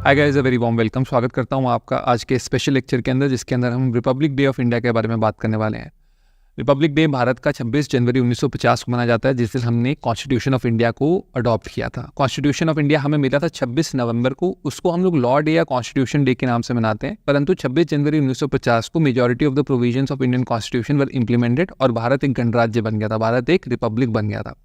Hi guys, a very warm welcome. स्वागत करता हूँ आपका आज के स्पेशल लेक्चर के अंदर, जिसके अंदर हम रिपब्लिक डे ऑफ इंडिया के बारे में बात करने वाले हैं। रिपब्लिक डे भारत का 26 जनवरी 1950 को मनाया जाता है, जिस दिन हमने कॉन्स्टिट्यूशन ऑफ इंडिया को अडॉप्ट किया था। कॉन्स्टिट्यूशन ऑफ इंडिया हमें मिला था 26 नवंबर को। उसको हम लोग लॉ डे या कॉन्स्टिट्यूशन डे के नाम से मनाते हैं, परंतु 26 जनवरी 1950 को majority of the provisions of Indian constitution were implemented और भारत एक गणराज्य बन गया था, भारत एक रिपब्लिक बन गया था।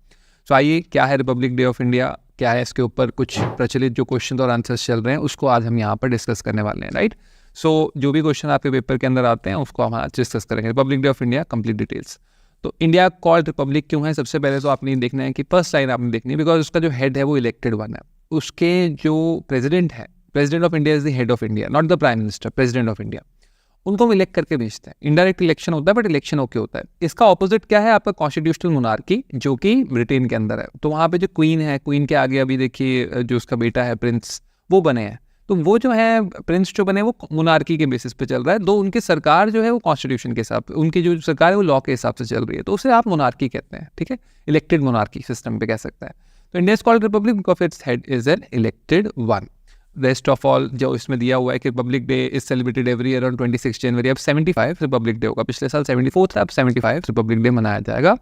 सो आइए, क्या है रिपब्लिक डे ऑफ इंडिया, क्या है इसके ऊपर कुछ प्रचलित जो क्वेश्चन और आंसर्स चल रहे हैं, उसको आज हम यहाँ पर डिस्कस करने वाले हैं, राइट। सो जो भी क्वेश्चन आपके पेपर के अंदर आते हैं उसको हम आज डिस्कस करेंगे। Republic day of India complete details. तो इंडिया कॉल्ड रिपब्लिक क्यों है, सबसे पहले तो आपने देखना है कि फर्स्ट लाइन आपने देखनी है, बिकॉज उसका जो हेड है वो इलेक्टेड वन है। उसके जो प्रेसिडेंट है, president of India is the head of India, not the prime minister, president of India. उनको हम इलेक्ट करके भेजते हैं। इनडायरेक्ट इलेक्शन होता है, बट इलेक्शन ओके होता है। इसका ऑपोजिट क्या है, आपका कॉन्स्टिट्यूशनल मोनार्की, जो कि ब्रिटेन के अंदर है। तो वहाँ पे जो क्वीन है, क्वीन के आगे अभी देखिए जो उसका बेटा है प्रिंस, वो बने हैं। तो वो जो है प्रिंस जो बने वो मोनार्की के बेसिस पे चल रहा है। दो उनकी सरकार जो है वो कॉन्स्टिट्यूशन के हिसाब से, उनकी जो सरकार है वो लॉ के हिसाब से चल रही है, तो उसे आप मोनार्की कहते हैं, ठीक है। इलेक्टेड मोनार्की सिस्टम पे कह सकता है। तो India is called Republic because its head is an elected one. Rest of all जो इसमें दिया हुआ है कि Republic day is celebrated every year on 26 जनवरी। अब 75 रिपब्लिक डे होगा, पिछले साल 74 था, अब 75 रिपब्लिक डे मनाया जाएगा।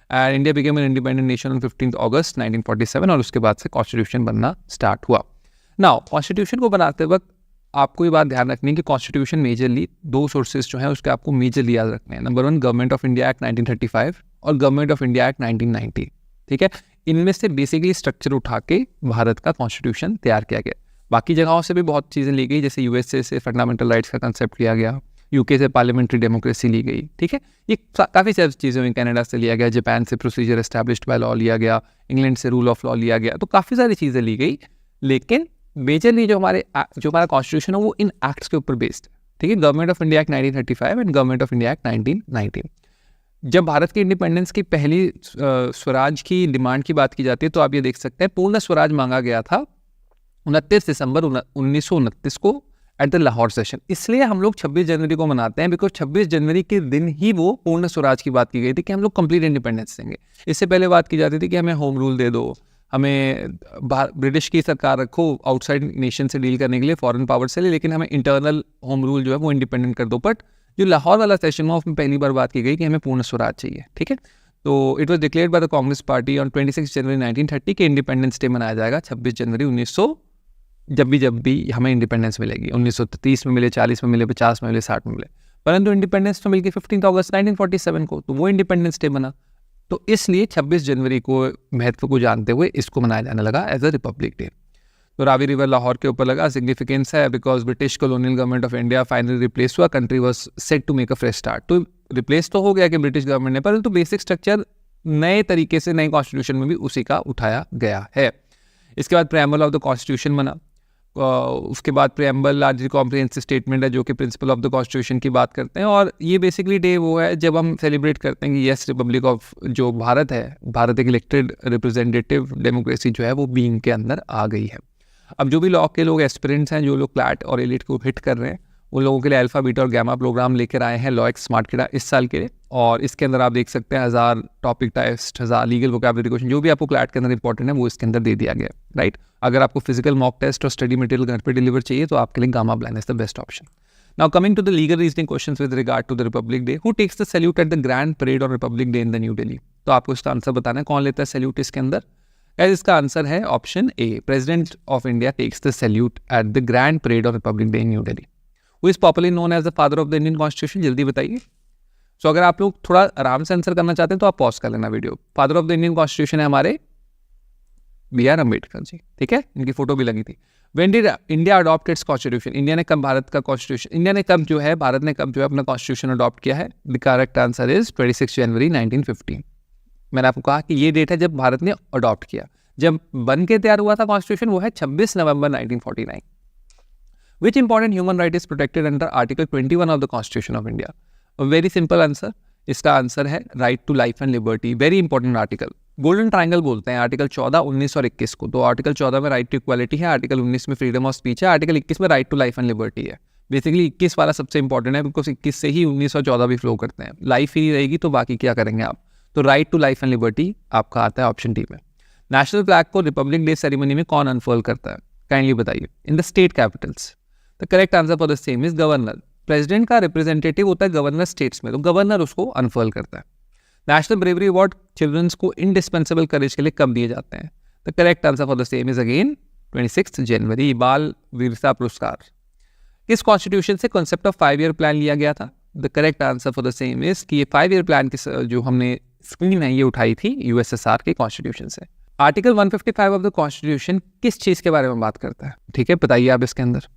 And India became an independent nation on 15 अगस्त 1947 और उसके बाद से कॉन्स्टिट्यूशन बनना स्टार्ट हुआ। नाउ कॉन्स्टिट्यूशन को बनाते वक्त आपको ये बात ध्यान रखनी है कि कॉन्स्टिट्यूशन मेजरली दो सोर्सेज जो हैं उसके आपको मेजरली याद रखने हैं। Number 1 government of India act 1935 और गवर्नमेंट ऑफ इंडिया एक्ट 1990, ठीक है। इनमें से बेसिकली स्ट्रक्चर उठा के भारत का कॉन्स्टिट्यूशन तैयार किया गया। बाकी जगहों से भी बहुत चीज़ें ली गई, जैसे यूएसए से फंडामेंटल राइट्स का कंसेप्ट लिया गया, यूके से पार्लियामेंट्री डेमोक्रेसी ली गई, ठीक है। ये काफ़ी सारी चीज़ें हुई। कनाडा से लिया गया, जापान से प्रोसीजर एस्टैब्लिश्ड बाय लॉ लिया गया, इंग्लैंड से रूल ऑफ लॉ लिया गया। तो काफ़ी सारी चीज़ें ली गई, लेकिन मेजरली जो हमारा कॉन्स्टिट्यूशन है वो इन एक्ट्स के ऊपर बेस्ड है, ठीक है। Government of India act 1935 and government of India act 1990। जब भारत की इंडिपेंडेंस की पहली स्वराज की डिमांड की बात की जाती है, तो आप ये देख सकते हैं पूर्ण स्वराज मांगा गया था 29 दिसंबर 1929 को एट द लाहौर सेशन। इसलिए हम लोग 26 जनवरी को मनाते हैं, बिकॉज 26 जनवरी के दिन ही वो पूर्ण स्वराज की बात की गई थी कि हम लोग कंप्लीट इंडिपेंडेंस देंगे। इससे पहले बात की जाती थी कि हमें होम रूल दे दो, हमें ब्रिटिश की सरकार रखो आउटसाइड नेशन से डील करने के लिए, फॉरेन पावर से, लेकिन हमें इंटरनल होम रूल जो है वो इंडिपेंडेंट कर दो। बट जो लाहौर वाला सेशन हुआ उसमें पहली बार बात की गई कि हमें पूर्ण स्वराज चाहिए, ठीक है। तो it was declared by the Congress party on 26 जनवरी 1930 के इंडिपेंडेंस डे मनाया जाएगा 26 जनवरी 1900, जब भी हमें इंडिपेंडेंस मिलेगी। 1930 में मिले, 40 में मिले, 50 में मिले, 60 में मिले, परंतु इंडिपेंडेंस तो मिलकर 15 अगस्त 1947 को, तो वो इंडिपेंडेंस डे बना। तो इसलिए 26 जनवरी को महत्व को जानते हुए इसको मनाया जाने लगा एज अ रिपब्लिक डे। तो रावी रिवर लाहौर के ऊपर लगा, सिग्निफिकेंस है because British colonial government of India finally replace हुआ, country was set to make a fresh start. तो रिप्लेस तो हो गया कि ब्रिटिश गवर्नमेंट ने, परंतु बेसिक स्ट्रक्चर नए तरीके से नए कॉन्स्टिट्यूशन में भी उसी का उठाया गया है। इसके बाद प्रेम्बल ऑफ द कॉन्स्टिट्यूशन बना। उसके बाद प्रेम्बल लार्जली कॉम्प्रिहेंसिव स्टेटमेंट है जो कि प्रिंसिपल ऑफ द कॉन्स्टिट्यूशन की बात करते हैं। और ये बेसिकली डे वो है जब हम सेलिब्रेट करते हैं कि यस, रिपब्लिक ऑफ जो भारत है, भारत एक इलेक्टेड रिप्रेजेंटेटिव डेमोक्रेसी जो है वो बीइंग के अंदर आ गई है। अब जो भी लॉ के लोग एस्पिरेंट्स हैं, जो लोग क्लैट और एलिट को हिट कर रहे हैं, उन लोगों के लिए अल्फा, बीटा और गैमा प्रोग्राम लेकर आए हैं लॉ एक्स स्मार्ट किडा इस साल के लिए। और इसके अंदर आप देख सकते हैं 1000 topic test, 1000 legal vocabulary question, जो भी आपको क्लैट के अंदर इंपॉर्टेंट है वो इसके अंदर दे दिया गया, राइट। अगर आपको फिजिकल मॉक टेस्ट और स्टडी मटेरियल घर पे डिलीवर चाहिए तो आपके लिए Gamma Blain is the best option. Now coming to the legal reasoning questions with regard to the Republic Day. Who takes the salute at the grand parade on Republic Day in the New Delhi? तो आपको इसका answer बताना है, कौन लेता है salute इसके अंदर। इसका आंसर है option A, President of India takes the salute at the grand parade of Republic Day in New Delhi. Who is popularly known as the father of the Indian constitution? जल्दी बताइए। सो अगर आप लोग थोड़ा आराम से आंसर करना चाहते हैं तो आप पॉज कर लेना video. Father of the Indian constitution है हमारे B.R. अम्बेडकर जी, ठीक है, इनकी फोटो भी लगी थी। When did India adopt its constitution? India ने कब भारत का कॉन्स्टिट्यूशन, इंडिया ने कब जो है, भारत ने कब जो है अपना कॉन्स्टिट्यूशन अडॉप्ट किया है? द करेक्ट आंसर इज 26 जनवरी 1915। मैंने आपको कहा कि ये डेट है जब भारत ने अडॉप्ट किया। जब बन के तैयार हुआ था कॉन्स्टिट्यूशन वो है 26 नवंबर 1949। Which important human right is protected under Article 21 of the Constitution of India? A very simple answer. इसका आंसर है right to life and liberty. Very important article, golden triangle बोलते हैं आर्टिकल 14, 19 और 21 को। तो आर्टिकल 14 में राइट टू इक्वालिटी है, article 19 में फ्रीडम ऑफ स्पीच है, आर्टिकल 21 में right to life and liberty है। बेसिकली 21 वाला सबसे इंपॉर्टेंट है बिकॉज 21 से ही 19 और 14 भी फ्लो करते हैं। लाइफ ही नहीं रहेगी तो बाकी क्या करेंगे आप। तो right to life and liberty आपका आता है ऑप्शन डी में। नेशनल फ्लैग को रिपब्लिक डे सेरेमनी में कौन अनफर्ल करता है? काइंडली बताइए। In the state capitals the correct answer for the same is governor. President का रिप्रेजेंटेटिव होता है गवर्नर स्टेट्स में, तो गवर्नर उसको अनफर्ल करता है। नेशनल ब्रेवरी अवार्ड चिल्ड्रंस को इंडिस्पेंसिबल करेज के लिए कब दिए जाते हैं? The correct answer for the same is again 26 जनवरी, बाल वीरता पुरस्कार। किस कॉन्स्टिट्यूशन से कॉन्सेप्ट ऑफ 5 ईयर प्लान लिया गया था? The correct answer for the same is कि ये 5 ईयर प्लान की जो हमने स्कीम है ये उठाई थी यूएसएसआर के कॉन्स्टिट्यूशन से। आर्टिकल 155 ऑफ द कॉन्स्टिट्यूशन किस चीज के बारे में बात करता है? ठीक है, बताइए आप इसके अंदर।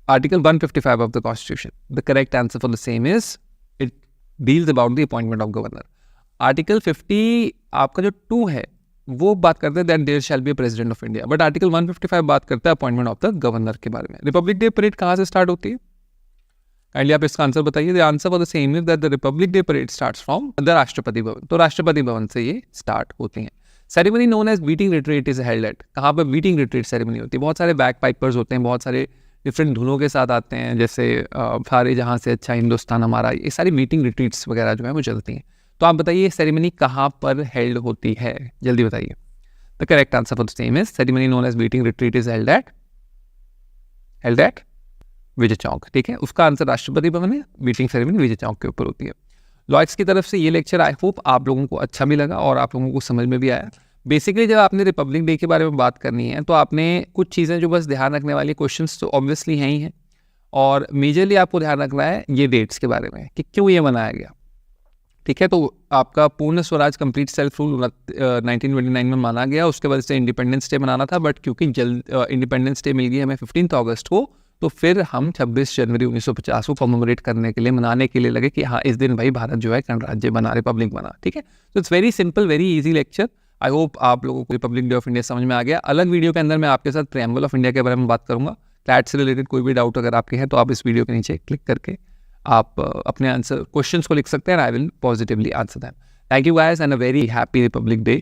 Article 155 of the constitution, the correct answer for the same is it deals about the appointment of governor. Article 50 आपका जो 2 है वो बात करते हैं that there shall be a President of India, but article 155 बात करता है अपॉइंटमेंट ऑफ द गवर्नर के बारे में। रिपब्लिक डे परेड कहाँ से स्टार्ट होती है? काइंडली आप इसका आंसर बताइए। The answer for the same is that the Republic day parade starts from the Rashtrapati Bhavan, तो राष्ट्रपति भवन से ये स्टार्ट होती हैं। Ceremony known as beating retreat is held at, कहाँ पर बीटिंग रिट्रीट सेरेमनी होती है? बहुत सारे बैक पाइपर्स होते हैं, बहुत सारे डिफरेंट धुनों के साथ आते हैं, जैसे सारे जहाँ से अच्छा हिंदुस्तान हमारा, ये सारी मीटिंग रिट्रीट्स वगैरह जो है वो चलती हैं। तो आप बताइए सेरेमनी कहाँ पर हेल्ड होती है, जल्दी बताइए। The correct answer for the same is ceremony known as meeting retreat is held at Vijay Chowk. ठीक है, उसका आंसर राष्ट्रपति भवन है, मीटिंग सेरेमनी विजय चौक के ऊपर होती है। लॉयक्स की तरफ से ये लेक्चर आई होप आप लोगों को अच्छा भी लगा और आप लोगों को समझ में भी आया। बेसिकली जब आपने रिपब्लिक डे के बारे में बात करनी है तो आपने कुछ चीज़ें जो बस ध्यान रखने वाली, क्वेश्चंस तो ऑब्वियसली हैं ही हैं, और मेजरली आपको ध्यान रखना है ये डेट्स के बारे में कि क्यों ये मनाया गया। ठीक है, तो आपका पूर्ण स्वराज कंप्लीट सेल्फ रूल 1929 में माना गया, उसके वजह से इंडिपेंडेंस डे मनाना था, बट क्योंकि जल्द इंडिपेंडेंस डे मिल गई हमें 15 अगस्त को, तो फिर हम 26 जनवरी 1950 को कॉमेमोरेट करने के लिए, मनाने के लिए लगे कि हाँ इस दिन भाई भारत जो है गणराज्य बना, रिपब्लिक बना। ठीक है, तो it's very simple, very easy lecture. I hope आप लोगों को रिपब्लिक डे ऑफ इंडिया समझ में आ गया। अलग वीडियो के अंदर मैं आपके साथ प्रेम्बल ऑफ इंडिया के बारे में बात करूंगा। क्लैट से रिलेटेड कोई भी डाउट अगर आपके हैं तो आप इस वीडियो के नीचे क्लिक करके आप अपने आंसर क्वेश्चंस को लिख सकते हैं, I will positively answer them. Thank you guys and a very happy Republic day.